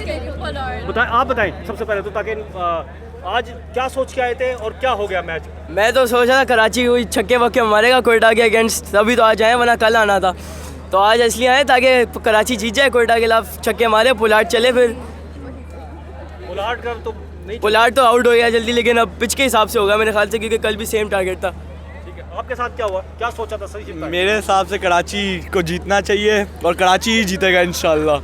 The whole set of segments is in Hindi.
बताएं, आप बताएं सबसे पहले तो, ताकि आज क्या सोच के आए थे और क्या हो गया मैच? मैं तो सोच रहा था कराची कोई छक्के वक्के मारेगा कोयटा के अगेंस्ट, तभी तो आज आए, वरना कल आना था। तो आज इसलिए आए ताकि कराची जीत जाए, कोयटा के खिलाफ छक्के मारे, पुलाट चले। फिर पुलाट कर तो नहीं, पुलाट तो आउट हो गया जल्दी, लेकिन अब पिच के हिसाब से होगा मेरे ख्याल से, क्योंकि कल भी सेम टारगेट था। ठीक है, आपके साथ क्या हुआ, क्या सोचा था? सही जीता? मेरे हिसाब से कराची को जीतना चाहिए और कराची ही जीतेगा इंशाल्लाह।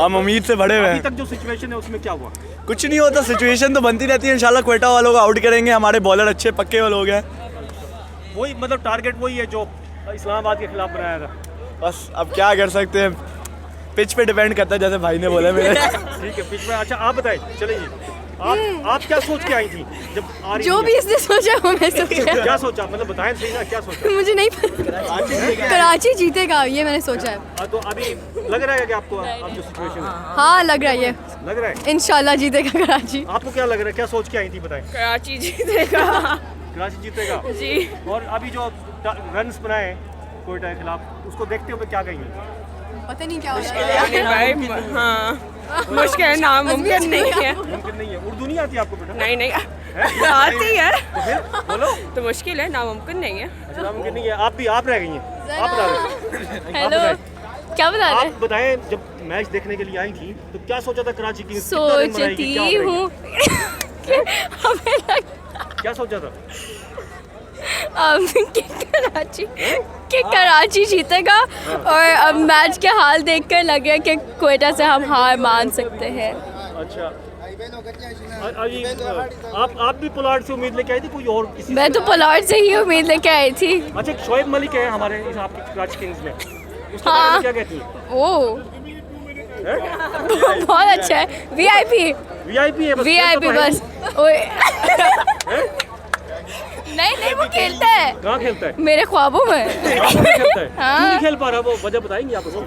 हम उम्मीद से बड़े हुए अभी हैं। तक जो सिचुएशन है उसमें क्या हुआ? कुछ नहीं होता, सिचुएशन तो बनती रहती है। इंशाल्लाह कोयटा वालों को आउट करेंगे, हमारे बॉलर अच्छे पक्के वाले लोग हैं। वही मतलब टारगेट वही है जो इस्लामाबाद के खिलाफ बनाया था। बस अब क्या कर सकते हैं, पिच पे डिपेंड करता है, जैसे भाई ने बोला मेरे। ठीक है, पिच में। अच्छा आप बताएं, चलिए आप क्या सोच के आई थी जब आ रही जो थी? भी इसने सोचा वो मैं सोचा। क्या सोचा, मतलब बताएं सही ना, क्या सोचा? मुझे नहीं पता। कराची जीतेगा ये मैंने सोचा है। तो अभी लग रहा है कि आपको आप जो सिचुएशन है हाँ लग रहा है ये, लग रहा है? इंशाल्लाह जीतेगा कराची। आपको क्या लग रहा है, क्या सोच के आई थी बताएं? कराची जीतेगा। कराची जीतेगा जी। और अभी जो रन्स बनाए कोयटा के खिलाफ, उसको देखते हुए क्या कहेंगे? पता नहीं क्या हो रहा है। भाई हाँ, मुश्किल नामुमकिन नहीं है। मुमकिन नहीं है। उर्दू नहीं आती आपको बेटा? नहीं नहीं आती है तो फिर बोलो। तो मुश्किल है, नामुमकिन नहीं है। अच्छा, नामुमकिन नहीं है। आप रह गई हैं, आप बता दें। हेलो क्या बता रहे? आप बताएं, जब मैच देखने के लिए आई थी तो क्या सोचा था कराची की? कितना रन बनाएगी, क्या सोचती बनाएगी? हूँ हमें क्या सोचा था? कि कराची जीतेगा, और अब मैच के हाल देखकर लगे कि कोयटा से हम हार मान सकते हैं। अच्छा, अभी आप भी पुलाड़ से उम्मीद लेके आई थी, कोई और किसी मैं तो पुलाड़ से ही उम्मीद लेके आई थी। अच्छा, शोएब मलिक है हमारे इस आपके कराची किंग्स में, उसके हाँ। बारे में क्या कहती हैं? ओ हैं? बहुत अच्छा है, वीआईपी वीआईपी है, वीआईपी बस। ओए नहीं वो खेलता है कहाँ खेलता है? मेरे ख्वाबों में। ख्वाबों में खेलता है। हाँ। क्यों नहीं खेल पा रहा? वो वजह बताएंगे आप उसको?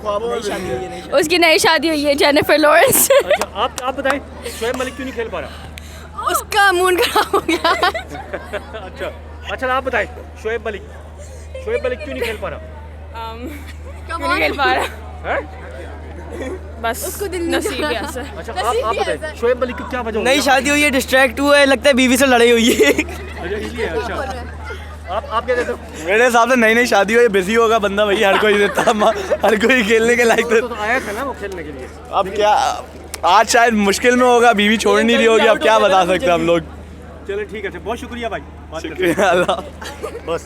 उसकी नई शादी हुई है जेनिफर लॉरेंस। अच्छा, आप बताएं, शोएब मलिक क्यों नहीं खेल पा रहा? उसका मूड खराब हो गया। अच्छा आप बताएं, शोएब मलिक क्यों नहीं खेल पा रहा? क्यों नहीं खेल पा रहा? हैं? बस उसको दिल नहीं नसीब जा ही रहा। ऐसा। अच्छा आप बताएं, शोएब मलिक की क्या वजह होगी? नई शादी हुई है, डिस्ट्रैक्ट हुआ है, लगता है बीवी से लड़ाई हुई है। अच्छा, इसलिए। अच्छा आप क्या कहते हो? मेरे हिसाब से नई शादी हुई, बिजी होगा बंदा, भैया हर कोई देता, हर कोई खेलने के लायक। तो आया था ना वो खेलने के लिए। अब क्या, आज शायद मुश्किल में होगा, बीवी छोड़ नहीं रही होगी, अब क्या बता सकते हैं हम लोग। चलो ठीक है, बहुत शुक्रिया भाई, बात करने के लिए। शुक्रिया अल्लाह। बस